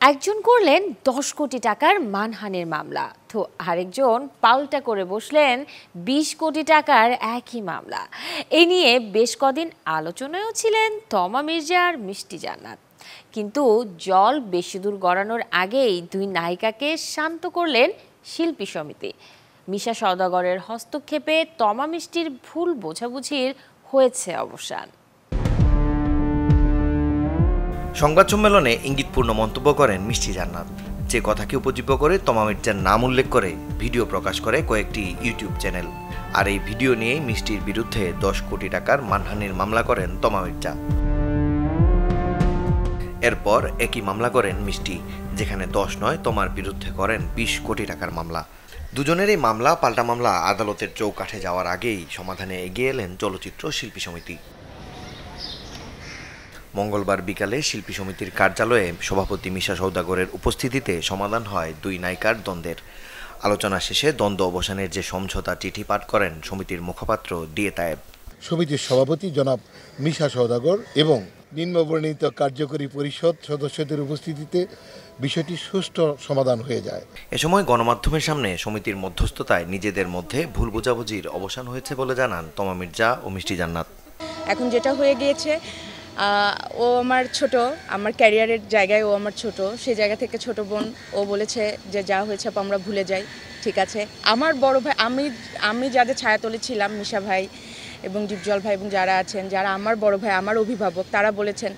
একজন করলেন 10 কোটি টাকার মানহানির মামলা, তো আরেকজন পাল্টা করে বসলেন 20 কোটি টাকার একই মামলা। এ নিয়ে বেশ কদিন আলোচনায়ও ছিলেন তমা মির্জা আর মিষ্টি জান্নাত। কিন্তু জল বেশি দূর গড়ানোর আগেই দুই নায়িকাকে শান্ত করলেন শিল্পী সমিতি। মিশা সওদাগরের হস্তক্ষেপে তমা মিষ্টির ভুল বোঝাবুঝির হয়েছে অবসান। সংবাদ সম্মেলনে ইঙ্গিতপূর্ণ মন্তব্য করেন মিষ্টি জান্নাত। যে কথাকে উপজীব্য করে তমা মির্জার নাম উল্লেখ করে ভিডিও প্রকাশ করে কয়েকটি ইউটিউব চ্যানেল। আর এই ভিডিও নিয়েই মিষ্টির বিরুদ্ধে 10 কোটি টাকার মানহানির মামলা করেন তমা মির্জা। এরপর একই মামলা করেন মিষ্টি, যেখানে 10 নয় তমার বিরুদ্ধে করেন 20 কোটি টাকার মামলা। দুজনের এই মামলা পাল্টা মামলা আদালতের চৌকাঠে যাওয়ার আগেই সমাধানে এগিয়ে এলেন চলচ্চিত্র শিল্পী সমিতি। মঙ্গলবার বিকালে শিল্পী সমিতির কার্যালয়ে সভাপতি মিশা সওদাগরের উপস্থিতিতে সমাধান হয় দুই নায়িকার দ্বন্দ্বের। আলোচনা শেষে দ্বন্দ্ব অবসানের যে সমঝোতা চিঠি পাঠ করেন সমিতির মুখপাত্র ডিএ তায়েব। সমিতির সভাপতি জনাব মিশা সওদাগর এবং নিম্নবর্ণিত কার্যকরী পরিষদ সদস্যদের উপস্থিতিতে বিষয়টি সুষ্ঠু সমাধান হয়ে যায়। এ সময় গণমাধ্যমের সামনে সমিতির মধ্যস্থতায় নিজেদের মধ্যে ভুল বোঝাবুঝির অবসান হয়েছে বলে জানান তমা মির্জা ও মিষ্টি জান্নাত। এখন যেটা হয়ে গিয়েছে, ও আমার ছোট, আমার ক্যারিয়ারের জায়গায় ও আমার ছোট, সেই জায়গা থেকে ছোট বোন, ও বলেছে যে যা হয়েছে আমরা ভুলে যাই, ঠিক আছে। আমার বড় ভাই, আমি যাদের ছায়াতলে ছিলাম, মিশা ভাই এবং ডিপজল ভাই এবং যারা আছেন, যারা আমার বড় ভাই, আমার অভিভাবক, তারা বলেছেন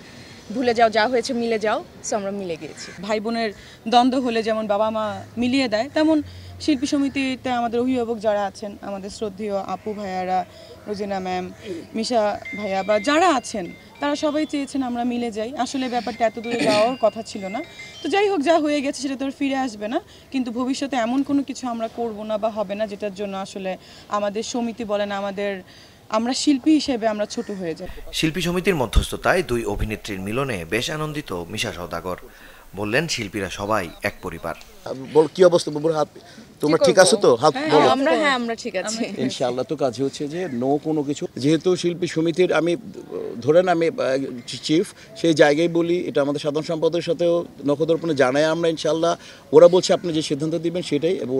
ভুলে যাও, যা হয়েছে মিলে যাও। সো আমরা মিলে গিয়েছি। ভাই বোনের দ্বন্দ্ব হলে যেমন বাবা মা মিলিয়ে দেয়, তেমন শিল্পী সমিতিতে আমাদের অভিভাবক যারা আছেন, আমাদের শ্রদ্ধেয় আপু ভাইয়ারা, রোজিনা ম্যাম, মিশা ভাইয়া বা যারা আছেন, তারা সবাই চেয়েছেন আমরা মিলে যাই। আসলে ব্যাপারটা এত দূরে যাওয়ার কথা ছিল না। তো যাই হোক, যা হয়ে গেছে সেটা তো ফিরে আসবে না, কিন্তু ভবিষ্যতে এমন কোনো কিছু আমরা করব না বা হবে না যেটার জন্য আসলে আমাদের সমিতি বলেন, আমরা শিল্পী হিসেবে আমরা ছোট হয়ে যাই। শিল্পী সমিতির মধ্যস্থতায় দুই অভিনেত্রীর মিলনে বেশ আনন্দিত মিশা সওদাগর। বললেন শিল্পীরা সবাই এক পরিবার। কি অবস্থা হাত, তোমরা ঠিক আছো তো? হাত বলো। আমরা ঠিক আছি ইনশাআল্লাহ। তো কাজ হচ্ছে যে কোনো কিছু, যেহেতু শিল্পী সমিতির আমি ধরেন আমি চিফ, সেই জায়গায় বলি, এটা আমাদের সাধারণ সম্পাদকের সাথেও নখদর্পণে জানাই আমরা ইনশাআল্লাহ। ওরা বলছে আপনি যে সিদ্ধান্ত দিবেন সেটাই, এবং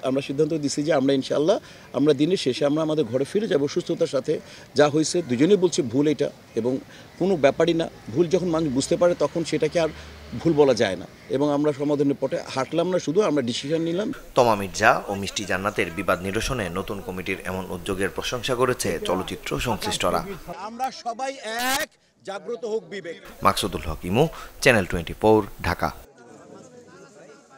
আমরা সিদ্ধান্ত দিচ্ছি যে আমরা ইনশাআল্লাহ আমরা দিনের শেষে আমরা আমাদের ঘরে ফিরে যাব সুস্থতার সাথে। যা হয়েছে দুজনেই বলছে ভুল এটা, এবং কোনো ব্যাপারই না। ভুল যখন মানুষ বুঝতে পারে তখন সেটাকে আর ভুল বলা যায় না, এবং আমরা সমাধানের পথে হাঁটলাম না, শুধু আমরা ডিসিশন নিলাম। তমা মির্জা ও মিষ্টি জান্নাতের বিবাদ নিরসনে নতুন কমিটির এমন উদ্যোগের প্রশংসা করেছে চলচ্চিত্র সংশ্লিষ্টরা। আমরা সবাই এক, জাগ্রত হোক বিবেক। মাকসুদুল হক ইমু, চ্যানেল 24, ঢাকা।